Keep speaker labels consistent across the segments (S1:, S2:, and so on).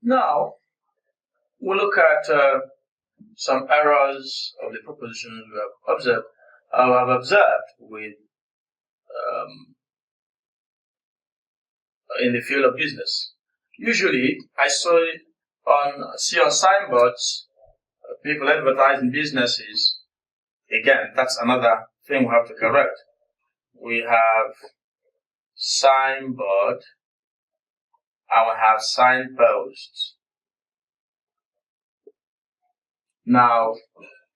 S1: Now, we'll look at some errors of the propositions we have observed with in the field of business. Usually, I see on signboards people advertising businesses. Again, that's another thing we have to correct. We have signboard and we have signposts. Now,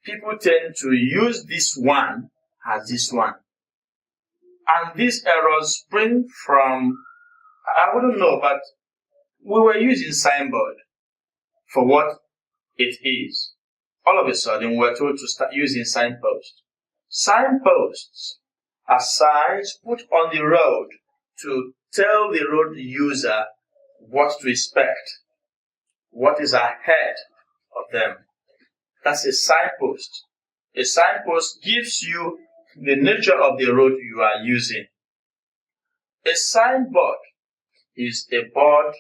S1: people tend to use this one as this one. And these errors spring from, I wouldn't know, but we were using signboard for what it is. All of a sudden, we're told to start using signposts. Signposts are signs put on the road to tell the road user what to expect, what is ahead of them. That's a signpost. A signpost gives you the nature of the road you are using. A signboard is a board,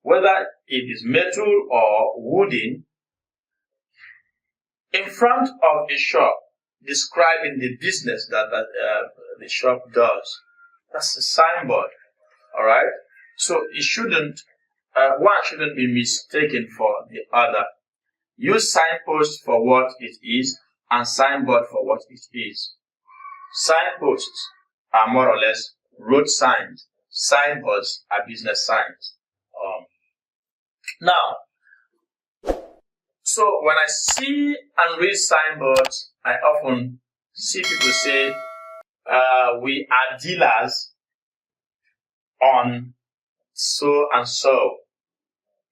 S1: whether it is metal or wooden, in front of a shop describing the business that the shop does. That's a signboard. All right. So it shouldn't, one shouldn't be mistaken for the other. Use signpost for what it is and signboard for what it is. Signposts are more or less road signs. Signboards are business signs. Now, so when I see and read signboards, I often see people say, we are dealers on so and so.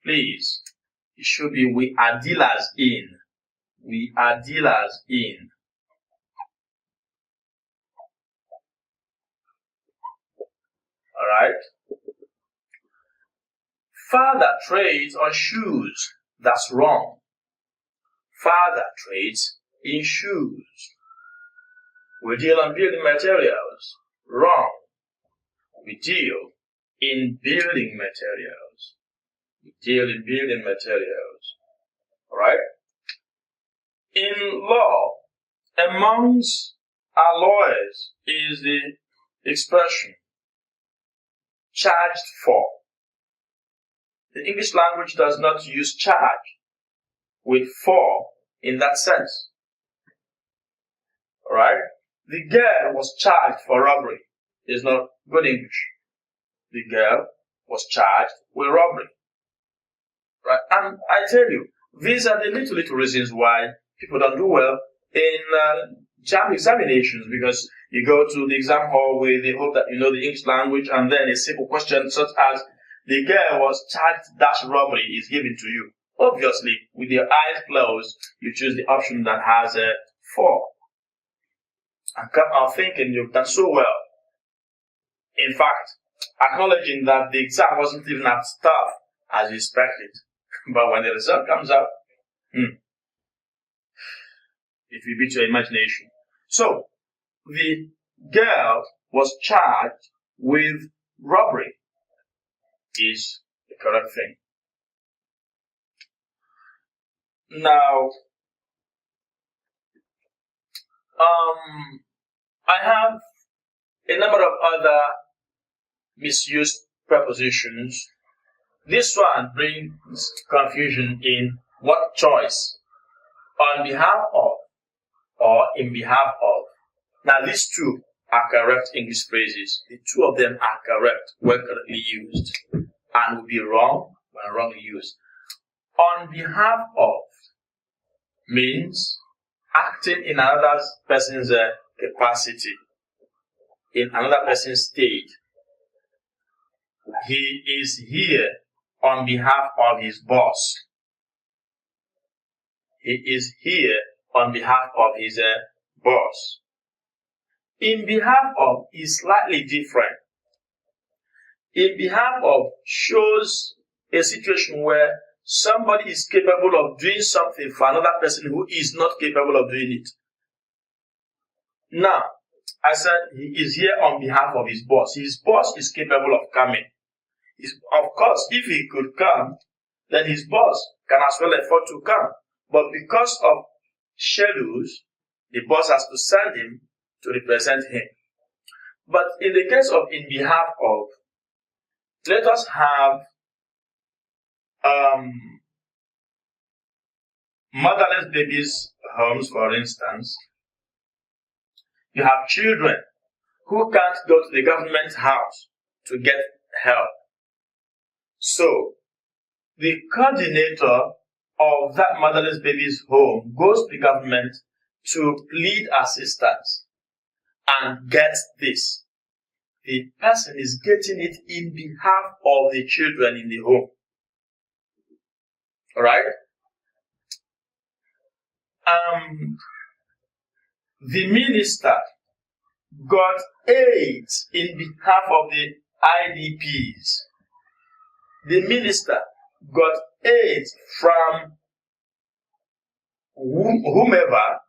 S1: Please, it should be we are dealers in. We are dealers in. Alright? Father trades on shoes. That's wrong. Father trades in shoes. We deal on building materials. Wrong. We deal in building materials. We deal in building materials. Alright? In law, amongst our lawyers is the expression charged for. The English language does not use charge with for in that sense. Alright? The girl was charged for robbery. It's not good English. The girl was charged with robbery. Right? And I tell you, these are the little reasons why people don't do well in JAMB examinations, because you go to the exam hall with the hope that you know the English language, and then a simple question such as the girl was charged dash robbery is given to you. Obviously, with your eyes closed, you choose the option that has a for. And come out thinking you've done so well. In fact, acknowledging that the exam wasn't even as tough as you expected. But when the result comes out, it will beat your imagination. So, the girl was charged with robbery is the correct thing. Now, I have a number of other misused prepositions. This one brings confusion in what choice, on behalf of or in behalf of. Now, these two are correct English phrases. The two of them are correct when correctly used and will be wrong when wrongly used. On behalf of means acting in another person's capacity, in another person's state. He is here on behalf of his boss. He is here on behalf of his boss. In behalf of is slightly different. In behalf of shows a situation where somebody is capable of doing something for another person who is not capable of doing it. Now, I said he is here on behalf of his boss. His boss is capable of coming. Of course, if he could come, then his boss can as well afford to come. But because of schedules, the boss has to send him to represent him. But in the case of in behalf of, let us have motherless babies homes, for instance. You have children who can't go to the government house to get help. So, the coordinator of that motherless baby's home goes to the government to plead assistance. And get this, the person is getting it in behalf of the children in the home. Alright? The minister got aid in behalf of the IDPs. The minister got aid from whomever,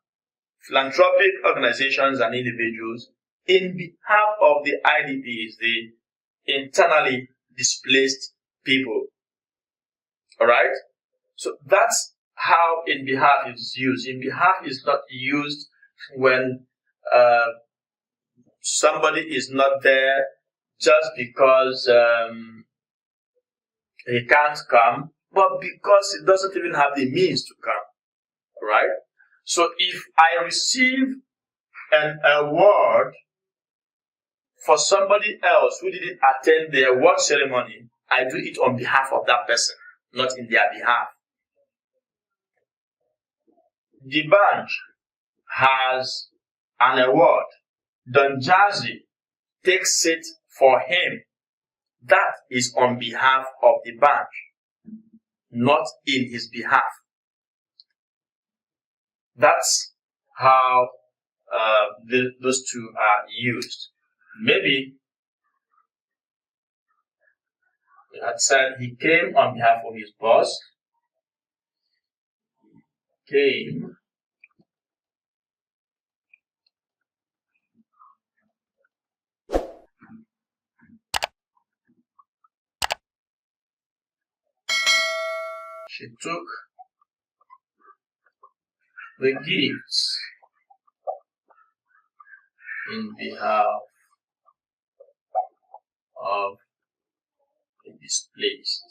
S1: philanthropic organizations and individuals, in behalf of the IDPs, the internally displaced people. Alright? So that's how in behalf is used. In behalf is not used when somebody is not there just because he can't come, but because he doesn't even have the means to come. Right? So if I receive an award for somebody else who didn't attend the award ceremony, I do it on behalf of that person, not in their behalf. The bank has an award. Don Jazzy takes it for him. That is on behalf of the bank, not in his behalf. That's how those two are used. Maybe we had said he came on behalf of his boss. Came she took the gifts in behalf of the displaced.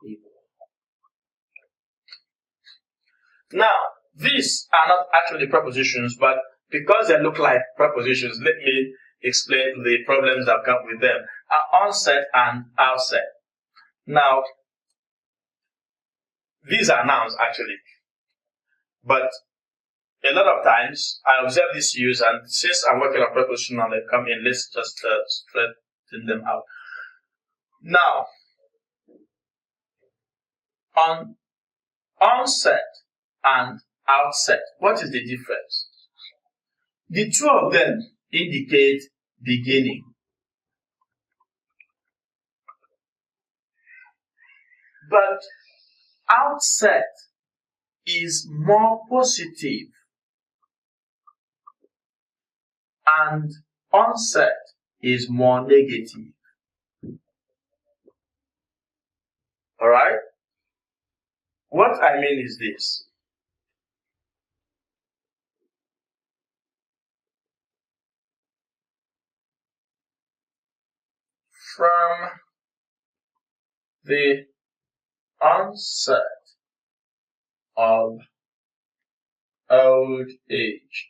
S1: People. Now, these are not actually prepositions, but because they look like prepositions, let me explain the problems that come with them. Onset and outset. Now, these are nouns actually, but a lot of times I observe this use, and since I'm working on preposition and they come in, let's just straighten them out. Now, on onset and outset, what is the difference? The two of them indicate beginning. But outset is more positive and onset is more negative. Alright? What I mean is this. From the onset of old age,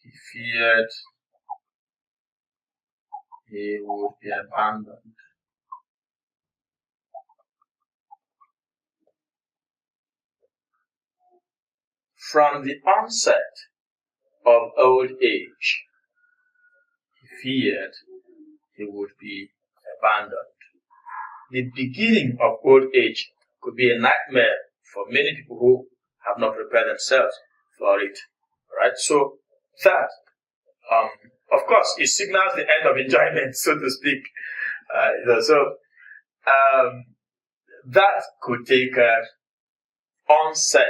S1: he feared he would be abandoned. From the onset of old age, he feared he would be abandoned. The beginning of old age could be a nightmare for many people who have not prepared themselves for it. Right? So that, of course, it signals the end of enjoyment, so to speak. That could take onset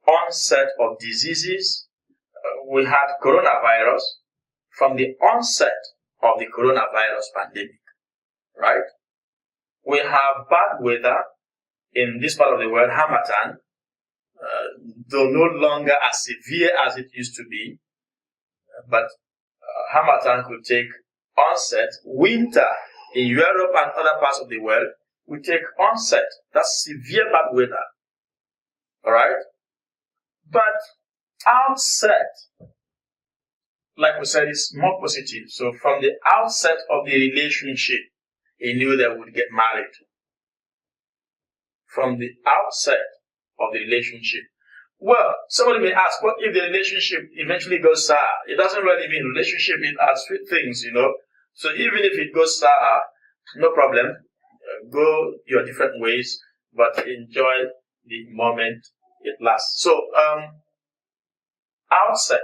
S1: onset of diseases, we had coronavirus. From the onset of the coronavirus pandemic, right? We have bad weather in this part of the world, Harmattan, though no longer as severe as it used to be, but Harmattan could take onset. Winter in Europe and other parts of the world will take onset. That's severe bad weather, all right? But outset, like we said, is more positive. So from the outset of the relationship, he knew they would get married. From the outset of the relationship. Well, somebody may ask, what if the relationship eventually goes sour? It doesn't really mean relationship, it has sweet things, you know. So even if it goes sour, no problem. Go your different ways, but enjoy the moment it lasts. So, outset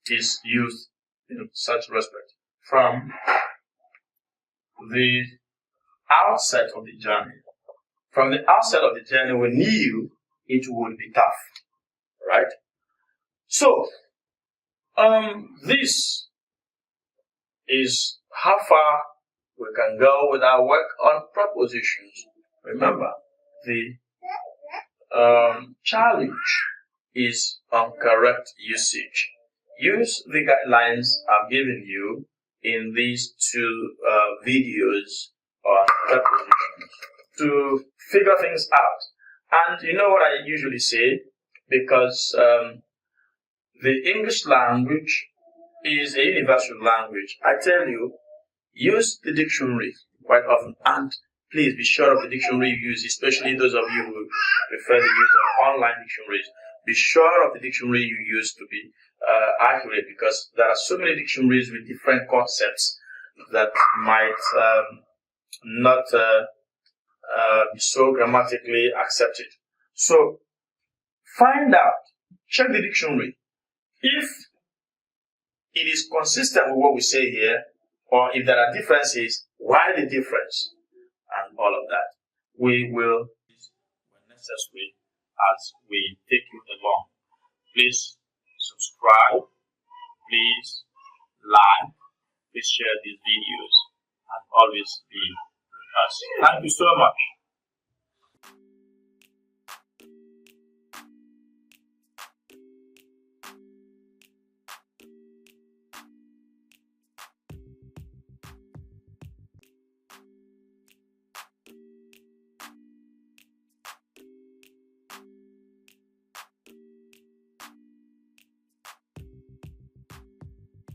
S1: is used in such respect. From the outset of the journey. From the outset of the journey, we knew it would be tough, right? So, this is how far we can go with our work on prepositions. Remember, the challenge is on correct usage. Use the guidelines I've given you in these two videos on prepositions to figure things out. And you know what I usually say, because the English language is a universal language. I tell you, use the dictionary quite often, and please be sure of the dictionary you use, especially those of you who prefer the use of online dictionaries. Be sure of the dictionary you use to be accurate, because there are so many dictionaries with different concepts that might not be so grammatically accepted. So find out, check the dictionary. If it is consistent with what we say here, or if there are differences, why the difference, and all of that. We will, when necessary, as we take you along. Please subscribe, please like, please share these videos, and always be with us. Thank you so much.